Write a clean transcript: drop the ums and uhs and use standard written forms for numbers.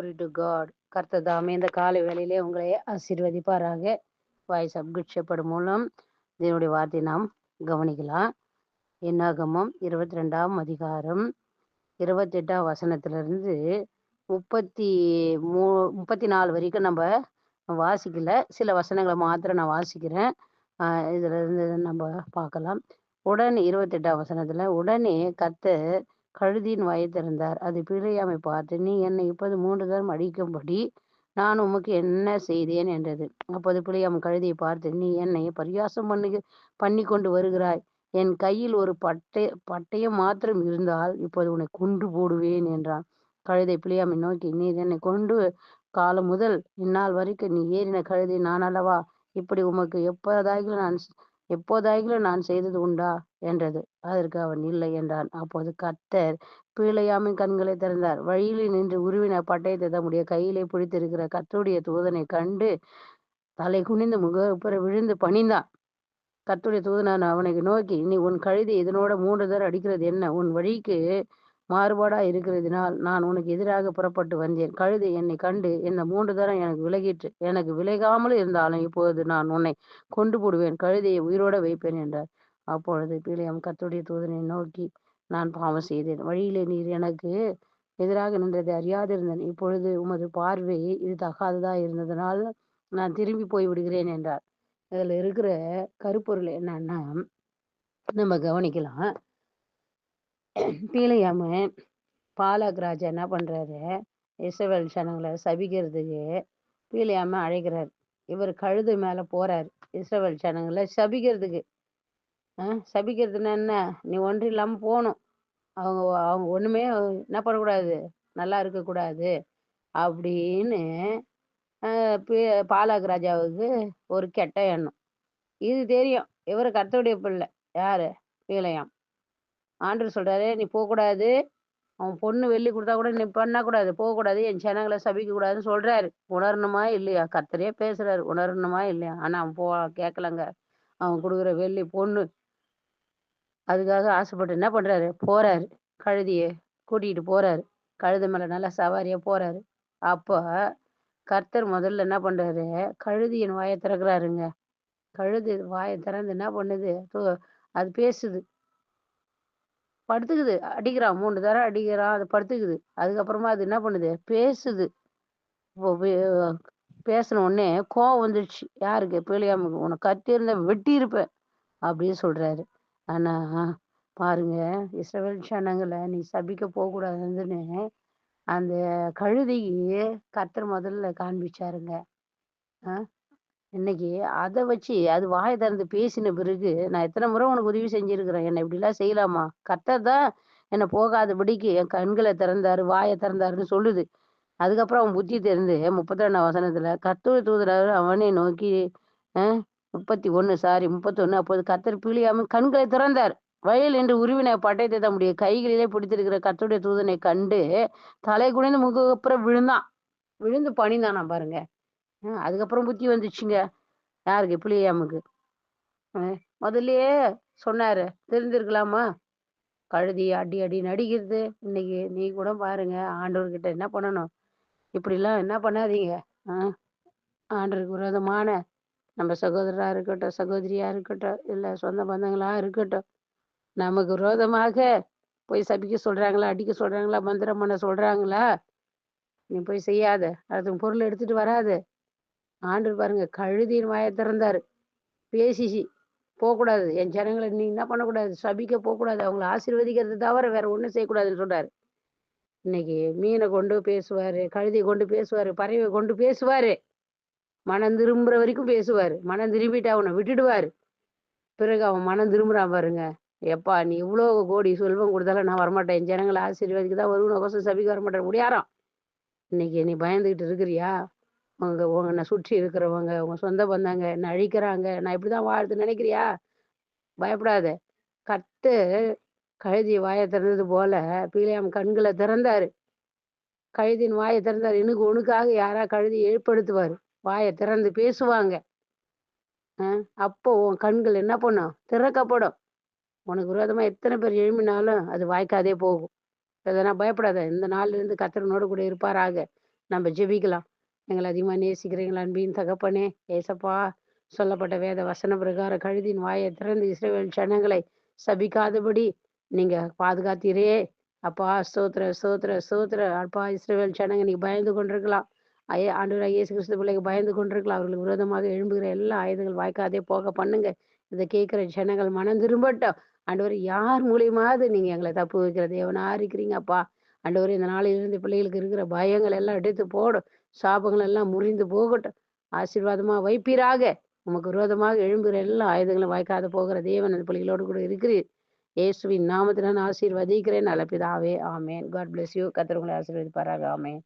Glory to God. கர்த்தர் தாமே இந்த காலை வேளையிலே உங்களை ஆசீர்வதிப்பாராக. வாய்ஸ் ஆஃப் குட் ஷெப்பர்ட் மூலம் தேவனுடைய வார்த்தையை நாம் கவனிக்கலாம். என்னாகமம் 22ஆம் அதிகாரம் 28ஆம் வசனத்திலிருந்து 34 வரைக்கும் நம்ம வாசிக்கல. சில வசனங்களை மாத்திரம் நான் வாசிக்கிறேன். இதுல இருந்து நம்ம பார்க்கலாம். உடனே 28ஆம் வசனத்துல, உடனே கர்த்தர் கழுதியின் வாயை திறந்தார். அது பிலேயாமை பார்த்து, நீ என்னை இப்போது 3 தரம் அடிக்கும்படி நான் உமக்கு என்ன செய்தேன் என்றது. அப்போது பிலேயாம் கழுதியை பார்த்து, நீ என்னை பரியாசம் பண்ணி கொண்டு வருகிறாய். என் கையில் ஒரு பட்டயம் மாத்திரம் இருந்தால் இப்போது உன்னை கொன்று போடுவேன் என்றான். கழுதை பிலேயாமை நோக்கி, நீ என்னை கொண்டு காலம் முதல் இந்நாள் வரைக்கும் நீ ஏறின கழுதை நான் அல்லவா? இப்படி உமக்கு எப்போதாகிலும் நான் செய்தது உண்டா என்றது. அதற்கு அவன் இல்லை என்றான். அப்போது கர்த்தர் பிலேயாமின் கண்களை திறந்தார். வழியில் நின்று உருவின பட்டயத்தை தம்முடைய கையிலே பிடித்திருக்கிற கர்த்தருடைய தூதனை கண்டு தலை குனிந்து முகப்புற விழுந்து பணிந்தான். கர்த்தருடைய தூதனான அவனை நோக்கி, நீ உன் கழுதை இதனோட 3 தரம் அடிக்கிறது என்ன? உன் வழிக்கு மாறுபாடா இருக்கிறதினால் நான் உனக்கு எதிராக புறப்பட்டு வந்தேன். கழுதை என்னை கண்டு இந்த 3 தரம் எனக்கு விலகிற்று. எனக்கு விலகாமல் இருந்தாலும் இப்போது நான் உன்னை கொண்டு போடுவேன், கழுதையை உயிரோட வைப்பேன் என்றார். அப்பொழுது பிலேயாம் கர்த்தருடைய தூதனை நோக்கி, நான் பாவம் செய்தேன். வழியிலே நீர் எனக்கு எதிராக நின்றதை அறியாதிருந்தேன். இப்பொழுது உமது பார்வை இது தகாததா இருந்ததனால் நான் திரும்பி போய் விடுகிறேன் என்றார். இதுல இருக்கிற கருப்பொருள் என்னன்னா நம்ம கவனிக்கலாம். பிலேயாம பாலாக் ராஜா என்ன பண்றாரு, இஸ்ரவேல் ஜனங்களை சபிக்கிறதுக்கு பிலேயாம அழைக்கிறார். இவர் கழுதை மேல போறாரு இஸ்ரவேல் ஜனங்களை சபிக்கிறதுக்கு. சபிக்கிறதுன்னா என்ன? நீ ஒன்று இல்லாம போகணும், அவங்க அவங்க ஒண்ணுமே என்ன பண்ணக்கூடாது, நல்லா இருக்கக்கூடாது அப்படின்னு பாலாக் ராஜாவுக்கு ஒரு கெட்ட எண்ணம். இது தெரியும். இவரு கர்த்தருடைய பிள்ளை. யாரு? பிலேயாம். ஆண்டவர் சொல்றாரு, நீ போகக்கூடாது, அவன் பொண்ணு வெள்ளி கொடுத்தா கூட நீ பண்ணக்கூடாது, போகக்கூடாது, என் ஜனங்களை சபிக்க கூடாதுன்னு சொல்றாரு. உணரணுமா இல்லையா? கர்த்தரே பேசுறாரு, உணரணுமா இல்லையா? ஆனா அவன் கேட்கலங்க. அவன் கொடுக்குற வெள்ளி பொண்ணு அதுக்காக ஆசைப்பட்டு என்ன பண்றாரு, போறாரு, கழுதிய கூட்டிட்டு போறாரு. கழுதை மேல நல்லா சவாரியா போறாரு. அப்போ கர்த்தர் முதல்ல என்ன பண்றாரு, கழுதியின் வாயை திறக்கிறாருங்க. கழுது வாயை திறந்து என்ன பண்ணுது, அது பேசுது, படுத்துக்குது, அடிக்கிறான், 3 தரம் அடிக்கிறான், அது படுத்துக்குது. அதுக்கப்புறமா அது என்ன பண்ணுது, பேசுது. பேசின உடனே கோவம் வந்துடுச்சு. யாருக்கு? பிலேயாமுக்கு. உனக்கு கத்தி இருந்த வெட்டி இருப்பேன் அப்படின்னு சொல்றாரு. ஆனா பாருங்க, இஸ்ரவேல் ஜனங்களை நீ சபிக்க போகக்கூடாதுன்னு அந்த கழுதைக்கு கர்த்தர் முதல்ல காண்பிச்சாருங்க. இன்னைக்கு அதை வச்சு அது வாயை திறந்து பேசின பிறகு நான் எத்தனை முறை உனக்கு உதவி செஞ்சிருக்கிறேன், என்னை இப்படிலாம் செய்யலாமா? கர்த்தர் தான் என்னை போகாதபடிக்கு என் கண்களை திறந்தாரு, வாயை திறந்தாருன்னு சொல்லுது. அதுக்கப்புறம் அவன் புத்தி தெரிந்து 32ஆம் வசனத்துல, கர்த்தர் தூதர் அவனை நோக்கி 31 அப்போது கர்த்தர் பிலேயாமின் கண்களை திறந்தார். வயல் என்று உருவின பட்டயத்தை தம்முடைய கைகளிலே பிடித்திருக்கிற கர்த்தருடைய தூதனை கண்டு தலை குனிந்து முகப்புறம் விழுந்து பணிந்தானா பாருங்க. அதுக்கப்புறம் புத்தி வந்துச்சுங்க. யாருக்கு? பிலேயாமுக்கு. முதல்லயே சொன்னாரு, தெரிஞ்சிருக்கலாமா? கழுதி அடி அடி நடிக்கிறது. இன்னைக்கு நீ கூட பாருங்க, ஆண்டவர்கிட்ட என்ன பண்ணணும், இப்படிலாம் என்ன பண்ணாதீங்க. ஆண்டவருக்கு விரோதமான நம்ம சகோதரா இருக்கட்டும், சகோதரியா இருக்கட்டும், இல்ல சொந்த பந்தங்களா இருக்கட்டும், நமக்கு விரோதமாக போய் சபிக்க சொல்றாங்களா, அடிக்க சொல்றாங்களா, மந்திரம் பண்ண சொல்றாங்களா, நீ போய் செய்யாத, அது பொருள் எடுத்துட்டு வராத. ஆண்டவர் பாருங்க, கழுதியின் வாயை திறந்தாரு, பேசிச்சு. போகக்கூடாது, என் ஜனங்களை நீ என்ன பண்ணக்கூடாது, சபிக்க போகக்கூடாது, அவங்களை ஆசீர்வதிக்கிறது தவிர வேற ஒண்ணும் செய்யக்கூடாதுன்னு சொல்றாரு. இன்னைக்கு மீனை கொண்டு பேசுவாரு, கழுதியை கொண்டு பேசுவாரு, பறவை கொண்டு பேசுவாரு, மனம் திரும்புற வரைக்கும் பேசுவாரு. மனம் திரும்பிட்டு அவனை விட்டுடுவாரு. பிறகு அவன் மனம் திரும்புறான் பாருங்க, எப்பா நீ இவ்வளோ கோடி செல்வம் கொடுத்தாலும் நான் வரமாட்டேன், என் ஜனங்களை ஆசீர்வதிக்கு தான் வருவன, சபிக்க வரமாட்டேன் முடியாராம். இன்னைக்கு நீ பயந்துகிட்டு இருக்கிறியா? உன்னை சுற்றி இருக்கிறவங்க, உங்க சொந்த பந்தாங்க என்ன அழிக்கிறாங்க, நான் இப்படிதான் வாழ்த்து நினைக்கிறியா? பயப்படாத. கர்த்தர் கழுதி வாயை திறந்தது போல பிலேயாம் கண்களை திறந்தாரு, கழுதியின் வாயை திறந்தாரு. இன்னைக்கு உனக்காக யாரா கழுதி ஏற்படுத்துவாரு, வாயை திறந்து பேசுவாங்க. அப்போ உன் கண்கள் என்ன பண்ணும், திறக்கப்படும். உனக்கு விரோதமா எத்தனை பேர் எழும்பினாலும் அது வாய்க்காதே போகும். அதனால் பயப்படாத. இந்த நாள்ல இருந்து கர்த்தர் உன்னோடு கூட இருப்பாராக. நம்ம ஜெபிக்கலாம். எங்களை அதிகமா நேசிக்கிறீங்களா அன்பின் தகப்பனே, ஏசப்பா, சொல்லப்பட்ட வேத வசன பிரகாரம் கழுதின் வாயை திறந்து இஸ்ரவேல் ஜனங்களை சபிக்காதபடி நீங்க பாதுகாத்தீரே. அப்பா, ஸ்தோத்திர ஸ்தோத்திர ஸ்தோத்திர. அப்பா, இஸ்ரவேல் ஜனங்க நீ பயந்து கொண்டிருக்கலாம். ஆண்டவராகிய இயேசு கிறிஸ்து பிள்ளைக்கு பயந்து கொண்டிருக்கலாம். அவர்களுக்கு விரோதமாக எழும்புகிற எல்லா ஆயுதங்கள் வாய்க்காதே போக பண்ணுங்க. இதை கேட்கிற ஜனங்கள் மனம் திரும்பட்டும். ஆண்டவரே, யார் மூலியமாவது நீங்க எங்களை தப்பு வைக்கிற தேவனா இருக்கிறீங்க அப்பா. ஆண்டவரே, இந்த நாளிலிருந்து பிள்ளைகளுக்கு இருக்கிற பயங்கள் எல்லாம் எடுத்து போடும். சாபங்கள் எல்லாம் முறிந்து போகட்டும். ஆசீர்வாதமா வைப்பீராக. உமக்கு விரோதமாக எழும்புகிற எல்லா ஆயுதங்களும் வாய்க்காத போகிற தேவன் அந்த பிள்ளைகளோடு கூட இருக்கிறீர். இயேசுவின் நாமத்தில் நான் ஆசீர்வதிக்கிறேன் நல்ல பிதாவே. ஆமென். God bless you. கர்த்தர் உங்களை ஆசீர்வதிப்பாராக. ஆமென்.